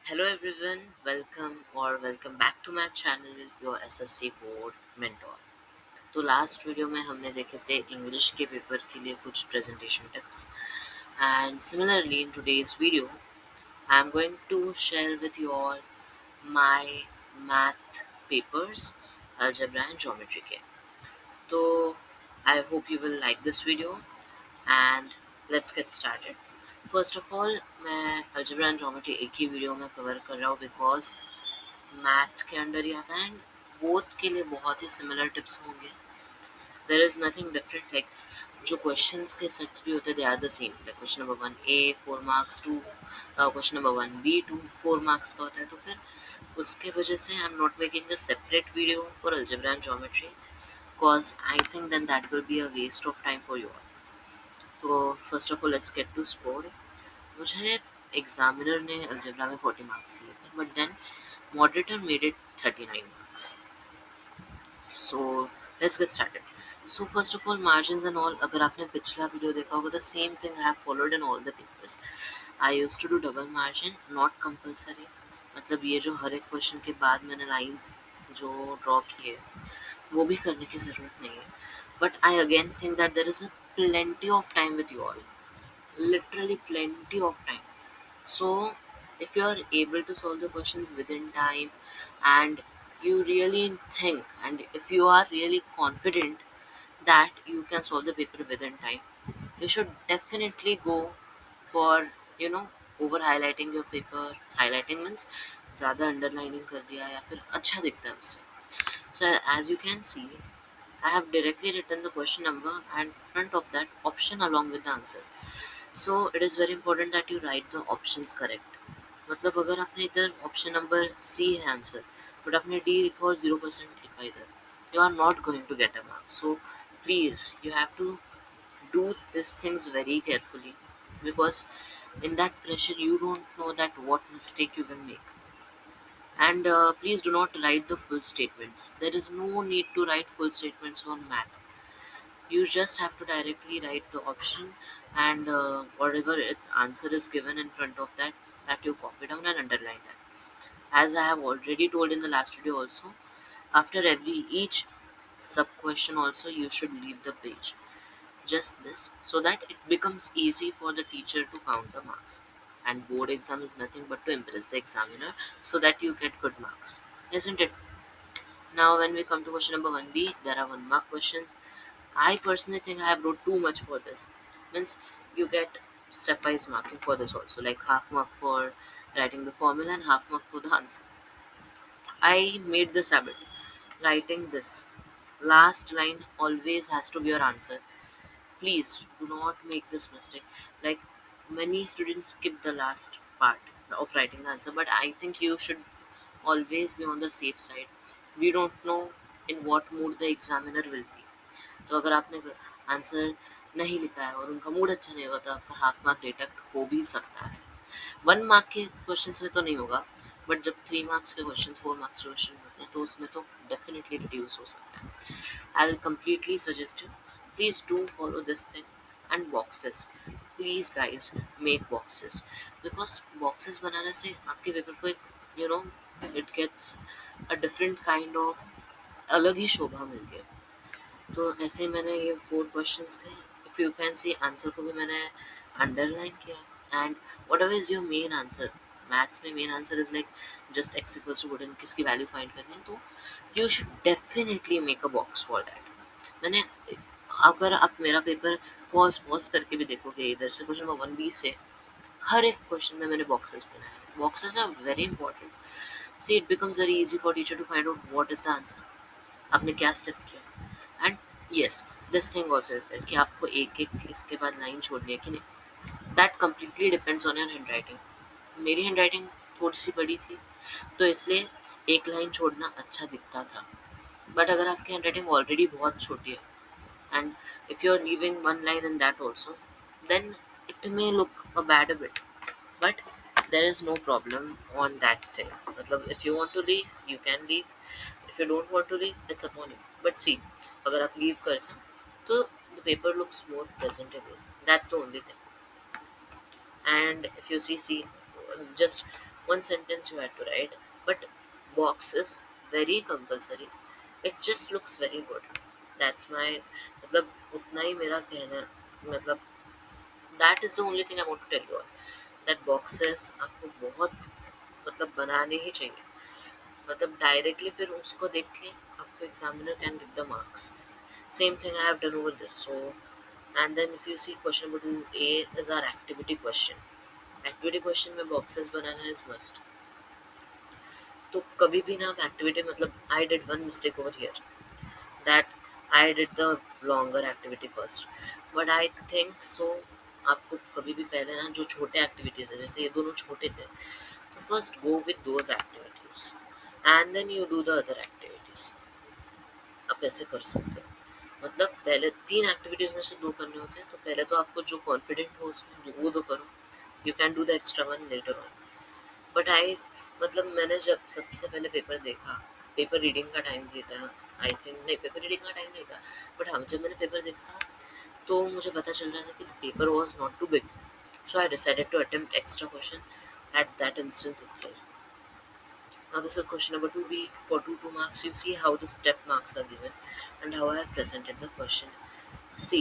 Hello everyone, welcome back to my channel your SSC board mentor। तो last video में हमने देखे थे इंग्लिश के पेपर के लिए कुछ presentation tips and similarly in today's video I am going to share with you all my math papers algebra and geometry के। तो I hope you will like this video and let's get started. First of all मैं algebra and geometry एक ही video में cover कर रहा हूँ because math के अंडर ही आता है एंड बोथ के लिए बहुत ही सिमिलर टिप्स होंगे। There is nothing different like जो क्वेश्चंस के सेट्स भी होते हैं they are the same. Like question number 1 A 4 marks, 2 question number 1 B 2 4 marks का होता है। तो फिर उसके वजह से I am not making a separate video for algebra and geometry because I think then that will be a waste of time for you all. तो first of all let's get to score. मुझे examiner ने algebra में 40 marks दिए थे but then moderator made it 39 marks. So let's get started. So first of all margins and all, अगर आपने पिछला video देखा होगा the same thing I have followed in all the papers. I used to do double margin, not compulsory. मतलब ये जो हर एक question के बाद मैंने लाइंस जो ड्रॉ किए वो भी करने की ज़रूरत नहीं है। But I again think that there is a plenty of time with you all, literally plenty of time. So if you are able to solve the questions within time and you really think and if you are really confident that you can solve the paper within time, you should definitely go for you know over highlighting your paper। highlighting means ज़्यादा underlining कर दिया या फिर अच्छा दिखता है उससे। So as you can see I have directly written the question number and front of that option along with the answer। So it is very important that you write the options correct। मतलब अगर आपने इधर option number C है answer but आपने D लिखा और 0% लिखा इधर, you are not going to get a mark. So please you have to do these things very carefully because in that pressure you don't know that what mistake you will make। And please do not write the full statements, there is no need to write full statements on math। You just have to directly write the option and whatever its answer is given in front of that, that you copy down and underline that। As I have already told in the last video also, after every each sub question also you should leave the page just this so that it becomes easy for the teacher to count the marks। And board exam is nothing but to impress the examiner so that you get good marks, isn't it? Now when we come to question number 1B, there are 1 mark questions. I personally think I have wrote too much for this. Means you get stepwise marking for this also, like half mark for writing the formula and half mark for the answer। I made this habit, writing this. Last line always has to be your answer. Please do not make this mistake. Like many students skip the last part of writing the answer, but I think you should always be on the safe side। We don't know in what mood the examiner will be। तो अगर आपने answer नहीं लिखा है और उनका mood अच्छा नहीं होगा तो आपका हाफ मार्क डिडक्ट हो भी सकता है। 1 मार्क के क्वेश्चंस में तो नहीं होगा बट जब 3 मार्क्स के क्वेश्चन 4 मार्क्स के क्वेश्चन होते हैं तो उसमें तो डेफिनेटली रिड्यूस हो सकता है। I will completely suggest you please do follow this thing. And boxes, please guys make boxes because boxes बनाने से आपके पेपर को एक it gets a different kind of अलग ही शोभा मिलती है। तो ऐसे मैंने ये 4 क्वेश्चंस थे। If you can see answer को भी मैंने अंडरलाइन किया and whatever is your main answer. Maths में main answer is like just x equals to wooden, किसकी वैल्यू फाइंड करनी है तो you should definitely make a box for that. मैंने अगर आप मेरा पेपर पॉज पॉज करके भी देखोगे इधर से क्वेश्चन नंबर 1B से हर एक क्वेश्चन में मैंने बॉक्सेस बनाए। Boxes are very important. See it becomes very easy for teacher to find out what is the answer, आपने क्या स्टेप किया। And yes this thing also is that कि आपको एक एक इसके बाद लाइन छोड़नी है कि नहीं, that completely depends on your hand writing. मेरी हैंड राइटिंग थोड़ी सी बड़ी थी तो इसलिए एक लाइन छोड़ना अच्छा दिखता था। बट अगर आपकी हैंड राइटिंग ऑलरेडी बहुत छोटी है and if you are leaving 1 line in that also then it may look a bad bit but there is no problem on that thing। मतलब if you want to leave you can leave, if you don't want to leave it's upon you। but see अगर आप leave करते हो तो the paper looks more presentable, that's the only thing। and if you see just one sentence you had to write, but box is very compulsory. It just looks very good. That's my मतलब उतना ही मेरा कहना है, मतलब that is the only thing I want to tell you all, that boxes आपको बहुत मतलब बनाने ही चाहिए, मतलब डायरेक्टली फिर उसको देख के आपको examiner can give the marks. Same thing I have done over this. So, and then if you see question number 2A is our activity question. Activity question में boxes बनाना is must. तो कभी भी ना आप activity मतलब I did one mistake over here, that I did the longer activity first. But I think so आपको कभी भी पहले ना जो छोटे एक्टिविटीज़ है, जैसे ये दोनों छोटे थे, तो first go with those activities and then you do the other activities. आप ऐसे कर सकते हो. मतलब पहले 3 एक्टिविटीज़ में से 2 करने होते हैं, तो पहले तो आपको जो कॉन्फिडेंट हो उसमें वो 2 करो. You can do the extra one later on. But I मतलब मैंने जब सबसे पहले पेपर देखा, पेपर रीडिंग का टाइम दिया था, आई थिंक नहीं पेपर रीडिंग का टाइम नहीं था, बट हाँ जब मैंने पेपर देखा तो मुझे पता चल रहा था कि the paper was not too big. So I decided to attempt extra question at that instance itself. Now this is question number 2B. For 2 marks, you see how the step marks are given and how I have presented the question. See,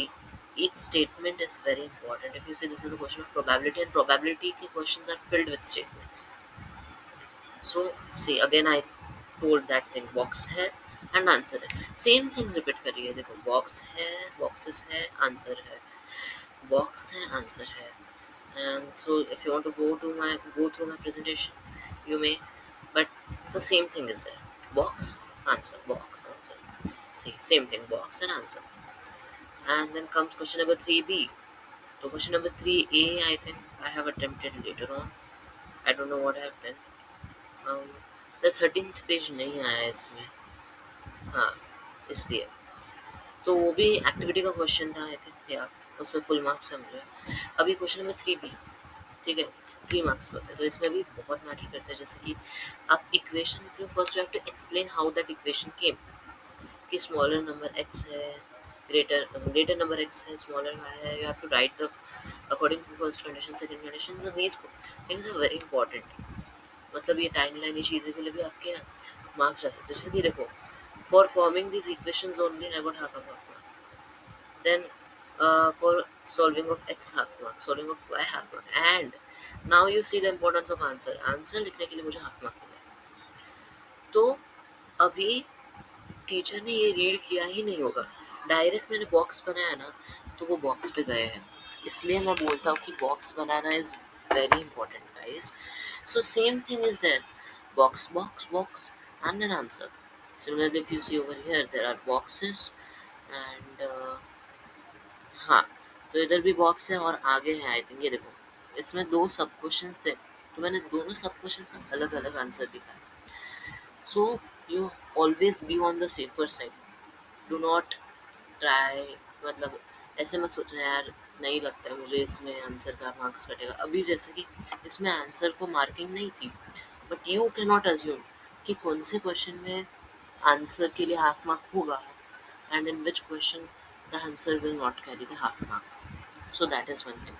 each statement is very important. If you say this is a question of probability, and probability के questions are filled with statements. So see again I told that thing, box है and answer है. Same thing repeat करिए. देखो box है, boxes है, answer है, box है, answer है. And so if you want to go through my presentation, you may, but the same thing is there. Box, answer, box, answer. See, same thing, box and answer. And then comes question number 3B. So question number 3A, I think I have attempted later on. I don't know what I have done. Um, the 13th page नहीं आया है इसमें, हाँ इसलिए. तो वो भी activity का क्वेश्चन था आई थिंक, या उसमें फुल मार्क्स समझे. अभी क्वेश्चन नंबर 3B, ठीक है, 3 मार्क्स होते हैं, तो इसमें भी बहुत मैटर करता है. जैसे कि आप इक्वेशन लिख रहे हो, first you have to explain how that equation came, कि स्मॉलर नंबर एक्स है, ग्रेटर नंबर एक्स है, स्मॉलर वाई है. You have to write the according to first condition, second condition. So these things are very important. मतलब ये time line चीज़ें के लिए भी आपके मार्क्स जा सकते हैं. जैसे कि देखो, for forming this equations only I got half of mark. Then for solving of x half mark, solving of y half mark, and now you see the importance of answer. Answer लिखने के लिए मुझे half mark मिला. तो अभी teacher ने ये read किया ही नहीं होगा, डायरेक्ट मैंने बॉक्स बनाया ना, तो वो बॉक्स पे गए हैं. इसलिए मैं बोलता हूँ कि बॉक्स बनाना is very important guys. So same thing is there, box box box and then answer. Similarly, if you see over here there are boxes and हाँ, तो इधर भी बॉक्स है और आगे है आई थिंक, ये देखो इसमें 2 सब क्वेश्चंस थे, तो मैंने दोनों सब क्वेश्चंस का अलग अलग आंसर लिखा है. So you always be on the safer side. Do not try, मतलब ऐसे मत सोचना यार नहीं लगता है मुझे इसमें आंसर का मार्क्स कटेगा. अभी जैसे कि इसमें आंसर को मार्किंग नहीं थी, but you can not assume कि कौन से क्वेश्चन में आंसर के लिए हाफ मार्क होगा and in which question the answer will not carry the half mark. So that is one thing.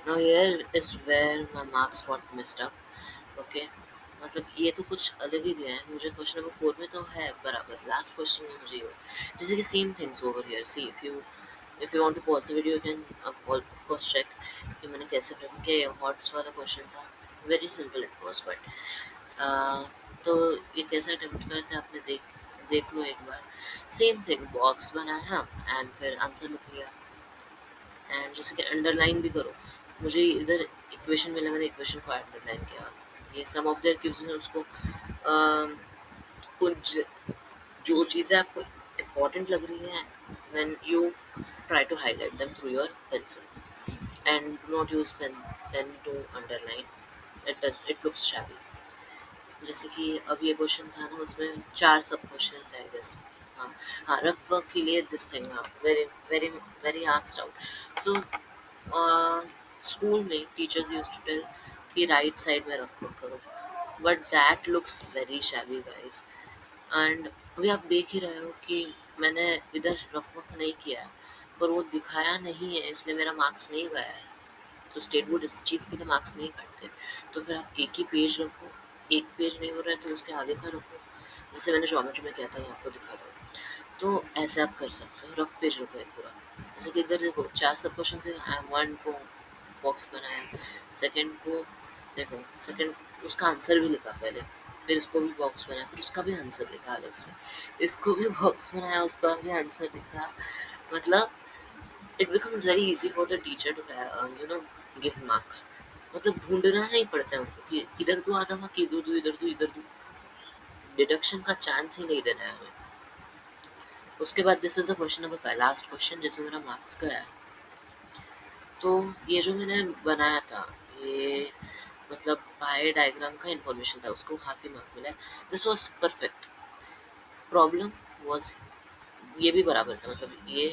Now here is where my marks got messed up. Okay, मतलब ये तो कुछ अलग ही दिया है मुझे. क्वेश्चन नंबर 4 में तो है बराबर, लास्ट क्वेश्चन में मुझे ये जैसे कि same things over here. See if you want to pause the video, you can of course check कि मैंने कैसे प्रेजेंट किया. हॉट्स वाला क्वेश्चन था, very simple it was, but तो ये कैसे अटेम्प्ट करते हैं आपने देख लो एक बार. सेम थिंग, बॉक्स बनाया एंड फिर आंसर लिख लिया. एंड जैसे कि अंडरलाइन भी करो, मुझे इधर इक्वेशन मिला, मैंने इक्वेशन को अंडरलाइन किया. ये सम ऑफ देयर क्यूब्स हैं, उसको कुछ जो चीज़ें आपको इम्पोर्टेंट लग रही हैं, then you try to highlight them through your pencil and do not use pen to underline. It looks shabby. जैसे कि अब ये क्वेश्चन था ना, उसमें 4 सब क्वेश्चन है दिस. हाँ हाँ, रफ वर्क के लिए दिस थिंग, हाँ very very very asked out. So school में टीचर्स यूज टू टेल कि राइट साइड में रफ वर्क करो, but that looks very shabby guys. And अभी आप देख ही रहे हो कि मैंने इधर रफ वर्क नहीं किया है, पर वो दिखाया नहीं है इसलिए मेरा मार्क्स नहीं गया है. तो स्टेट बोर्ड इस चीज़ के लिए मार्क्स नहीं काटते। तो फिर आप एक ही पेज रखो, एक पेज नहीं हो रहा है तो उसके आगे का रखो, जैसे मैंने ज्योमेट्री में किया था, मैं आपको दिखाता हूँ। तो ऐसे आप कर सकते हो, रफ पेज रखो एक पूरा। जैसे कि इधर देखो 4 सब क्वेश्चन थे, वन को बॉक्स बनाया, सेकंड को देखो, सेकंड उसका आंसर भी लिखा पहले, फिर इसको भी बॉक्स बनाया, फिर उसका भी आंसर लिखा अलग से, इसको भी बॉक्स बनाया, उसका भी आंसर लिखा। मतलब it becomes very easy for the teacher to give marks. मतलब ढूंढना नहीं पड़ता है उनको कि इधर दो आधा मार्क, इधर दो, इधर दो, इधर दो। डिडक्शन का चांस ही नहीं देना है हमें। उसके बाद this is the question number 5, last question, जैसे मेरा मार्क्स गया है। तो ये जो मैंने बनाया था, ये मतलब पाई डायग्राम का इन्फॉर्मेशन था, उसको हाफ ही मार्क मिला है। This was perfect. Problem was, ये भी बराबर था, मतलब ये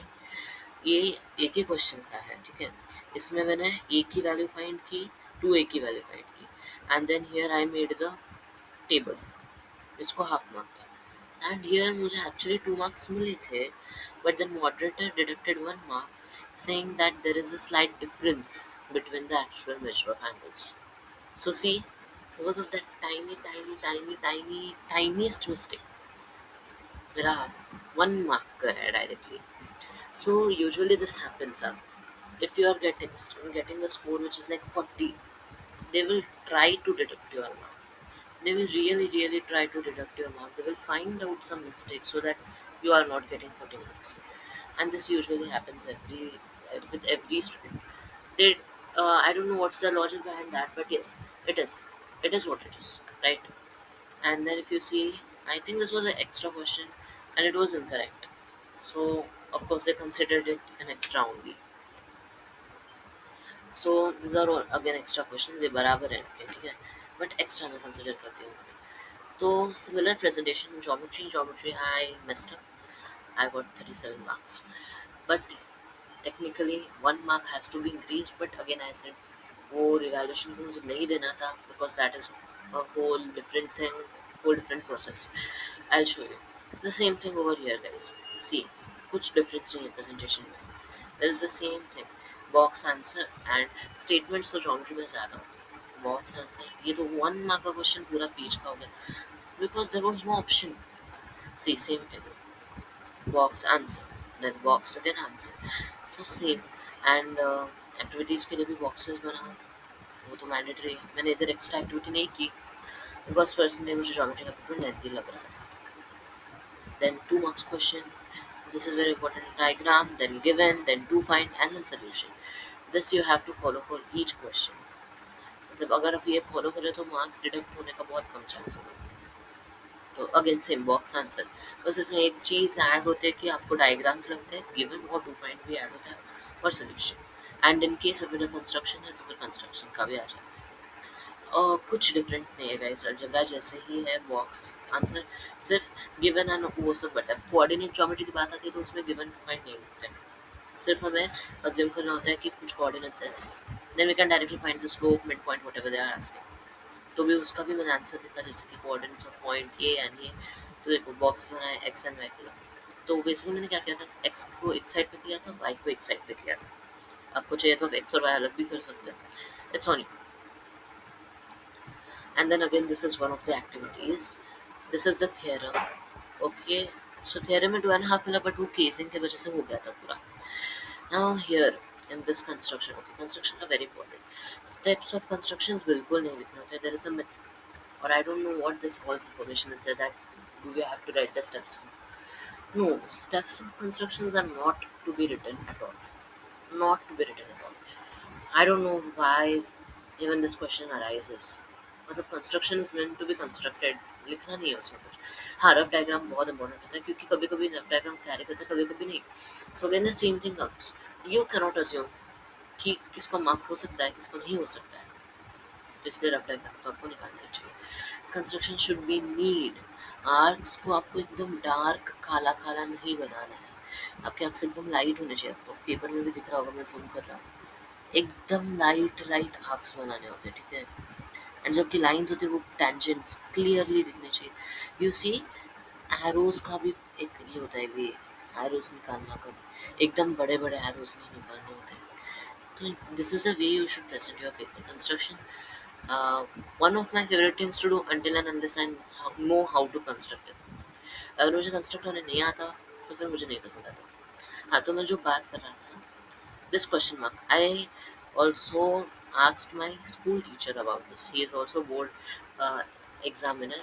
एक ही क्वेश्चन का है, ठीक है। इसमें मैंने ए की वैल्यू फाइंड की, 2a की वैल्यू फाइंड की, and then here I made the table, इसको हाफ मार्क था। एंड हियर मुझे एक्चुअली 2 मार्क्स मिले थे, but then moderator deducted 1 mark, saying that there is a slight difference between the actual measure of angles. So see, because of that tiniest mistake, मेरा half 1 mark का है directly. So usually this happens up. If you are getting a score which is like 40, they will try to deduct your mark. They will really try to deduct your mark. They will find out some mistake so that you are not getting 40 marks. And this usually happens with every student. They I don't know what's the logic behind that, but yes, it is. It is what it is, right? And then if you see, I think this was an extra question, and it was incorrect. So of course they considered it an extra only. So this are again extra question, ये बराबर है इनके, ठीक है, but extra में consider करती हूँ। तो similar presentation, geometry I messed up, I got 37 marks, but technically 1 mark has to be increase, but again I said वो रिवैल्यूएशन को मुझे नहीं देना था, because that is a whole different thing, whole different process. I show you the same thing over here guys. See, कुछ difference नहीं है presentation में, there is the same thing, box answer and statements तो geometry में ज़्यादा होते हैं। Box answer, ये तो 1 मार्क का क्वेश्चन पूरा पेज का हो गया, because there was no option. See same thing, box answer then box again answer, so same. And activities के लिए भी बॉक्सेस बनाओ, वो तो मैंडेटरी है। मैंने इधर एक्स्ट्रा एक्टिविटी नहीं की, बिकॉज पर्सनली मुझे ज्योमेट्री का पेपर लेंथी लग रहा था। Then 2 marks question, this is very important, diagram, then given, then to find, and then solution. This you have to follow for each question. मतलब अगर आप ये फॉलो करें तो मार्क्स डिडक्ट होने का बहुत कम चांस होगा। तो अगेन सेम बॉक्स आंसर, बस इसमें एक चीज़ ऐड होती है कि आपको डायग्राम्स लगते हैं, गिवन और टू फाइंड भी ऐड होता है, और solution. And in case of construction है तो फिर कंस्ट्रक्शन का भी आ जाता है। और कुछ डिफरेंट नहीं है गाइस, अलजेब्रा जैसे ही है, बॉक्स आंसर सिर्फ गिवन एंड वो सब बढ़ता है। कोऑर्डिनेट ज्योमेट्री की बात आती है तो उसमें गिवन फाइंड नहीं होता है, सिर्फ हमें अज्यूम करना होता है कि कुछ कोऑर्डिनेट्स ऐसे, then we can directly find the slope, mid point, whatever they are asking. तो भी उसका भी मैंने आंसर लिखा, जैसे कि coordinates of point A and A. तो देखो बॉक्स बनाया एक्स एंड वाई के लिए, तो बेसिकली मैंने क्या किया था, एक्स को एक साइड पे किया था, वाई को एक साइड पे किया था। आपको चाहिए तो आप एक्स और वाई अलग भी कर सकते हैं, it's on you. And then again this is one of the activities, this is the theorem, okay। So theorem में 2.5 मिला, but वो casing की वजह से हो गया था पूरा। Now here in this construction, okay, construction का very important, steps of constructions बिल्कुल नहीं लिखना होता है, there is a myth, or I don't know what this false information is there, that do we have to write the steps of, no, steps of constructions are not to be written at all, not to be written at all। I don't know why even this question arises। मतलब construction is meant to be constructed, लिखना नहीं है उसमें कुछ। हाँ, rough diagram बहुत important होता है, क्योंकि कभी कभी रफ डायग्राम कैरी करता है, कभी कभी नहीं। So when the same thing comes, you cannot assume कि किसको मार्क हो सकता है, किसको नहीं हो सकता है, तो इसलिए रफ डायग्राम तो आपको निकालना चाहिए। Construction should be neat, arcs को आपको एकदम डार्क काला काला नहीं बनाना है, आपके आर्क्स एकदम लाइट होने चाहिए। आपको पेपर में भी दिख रहा होगा, मैं जूम कर रहा हूँ, एकदम लाइट लाइट आर्क्स बनाने होते हैं, ठीक है। एंड जबकि लाइंस होती है वो टेंजेंट्स क्लियरली दिखने चाहिए। यू सी, एरोज का भी एक ये होता है, वे एरोज निकालना कभी एकदम बड़े बड़े एरोज नहीं निकालने होते। So this is the way you should present your paper. Construction, uh, one of my favorite things to do until and unless I know how to construct it. अगर मुझे कंस्ट्रक्ट होने नहीं आता तो फिर मुझे नहीं पसंद आता। हाँ, तो मैं जो बात कर रहा था, this question mark, I also asked my school teacher about this. He is also board uh, examiner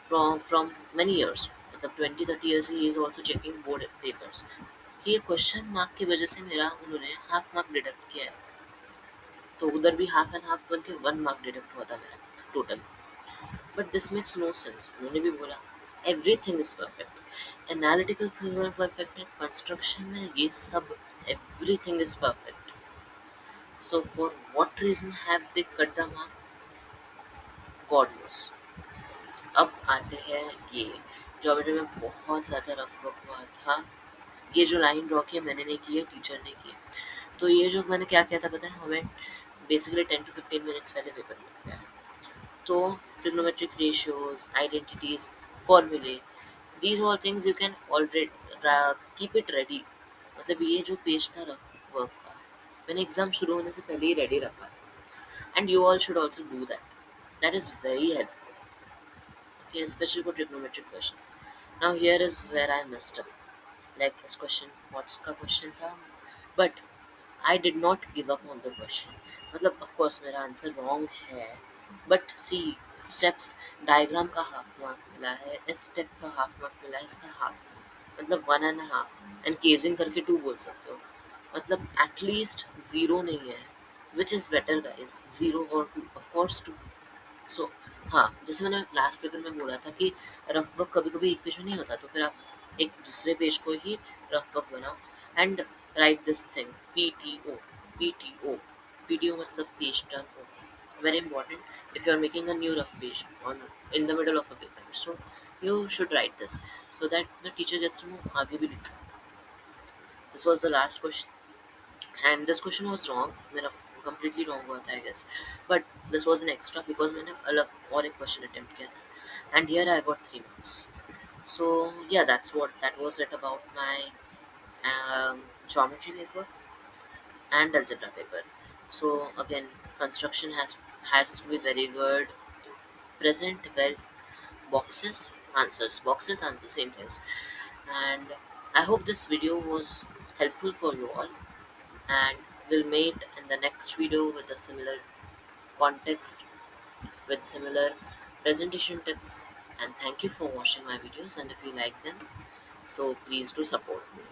from many years, मतलब 20-30 years he is also checking board papers. ये क्वेश्चन मार्क की वजह से मेरा उन्होंने हाफ मार्क डिडक्ट किया है, तो उधर भी हाफ एंड हाफ बन के 1 मार्क डिडक्ट हुआ था मेरा total. But this makes no sense. उन्होंने भी बोला everything is perfect, analytical figure perfect है, कंस्ट्रक्शन में ये सब everything is perfect. So for what reason have they cut the mark, God knows. अब आते हैं ये ज्योमेट्री में बहुत ज़्यादा रफ वर्क हुआ था। ये जो लाइन ड्रॉ की है मैंने नहीं की है, टीचर ने की है। तो ये जो मैंने क्या किया था पता है, हमें बेसिकली 10 to 15 मिनट्स पहले पेपर मिलता है। तो trigonometric ratios, identities, formulae, these all things you can already keep it ready। मतलब ये जो पेज था रफ वर्क का, मैंने एग्जाम शुरू होने से पहले ही रेडी रखा था। And you all should also do that, that is very helpful, okay, especially for trigonometric questions। Now here is where I messed up। like this question, what's का question था, but I did not give up on the question। मतलब of course मेरा answer wrong है, but see steps, diagram का half mark मिला है, इस step का हाफ मार्क मिला है, इसका हाफ, मतलब 1.5, एंड केजिंग करके 2 बोल सकते हो, मतलब एटलीस्ट 0 नहीं है। विच इज़ बेटर गाइज, 0 और 2, ऑफ कोर्स 2। सो हाँ, जैसे मैंने लास्ट पेपर में बोला था कि रफ वर्क कभी कभी एक पेज में नहीं होता, तो फिर आप एक दूसरे पेज को ही रफ वर्क बनाओ and right this thing PTO। PTO, PTO मतलब page turn over, very important if you are making a new rough page on in the middle of a paper, so you should write this so that the teacher gets to know आगे भी लिखना। This was the last question and this question was wrong, मेरा completely wrong हुआ था I guess, but this was an extra because मैंने अलग और एक question attempt किया था and here I got 3 marks। So yeah, that was it about my geometry paper and algebra paper। So again, construction has to be very good, present well, boxes answers, same things। And I hope this video was helpful for you all, and we'll meet in the next video with a similar context, with similar presentation tips, and thank you for watching my videos, and if you like them, so please do support me।